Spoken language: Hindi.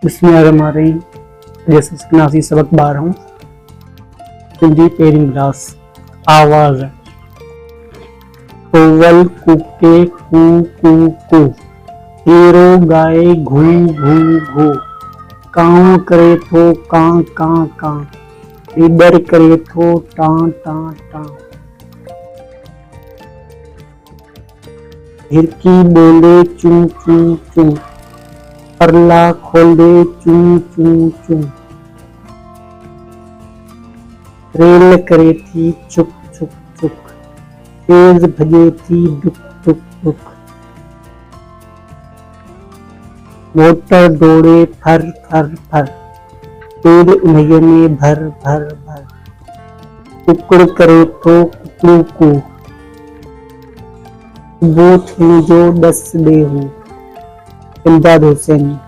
बिस्मिल्लाहिर्रहमानिर्रहीम। जैसे सनासी सबक 12 हिंदी पेरिंग क्लास। आवाज कोवल कुके कू कू कू, हीरो गाए घू घू घू, काऊ करे थो कां कां कां, लीडर करे थो टां टां टां, हिरकी बोले चू चू चू, परला खोले चू चू चू, रेल करे थी चुक चुक चुक, तेज भजे थी दुक दुक दुक, मोटर दौड़े फर फर फर, तेल उन्हें में भर भर भर, कुकुर करे तो कुकू कू, वो थे जो 10 बेहू। इमदाद हुसैन।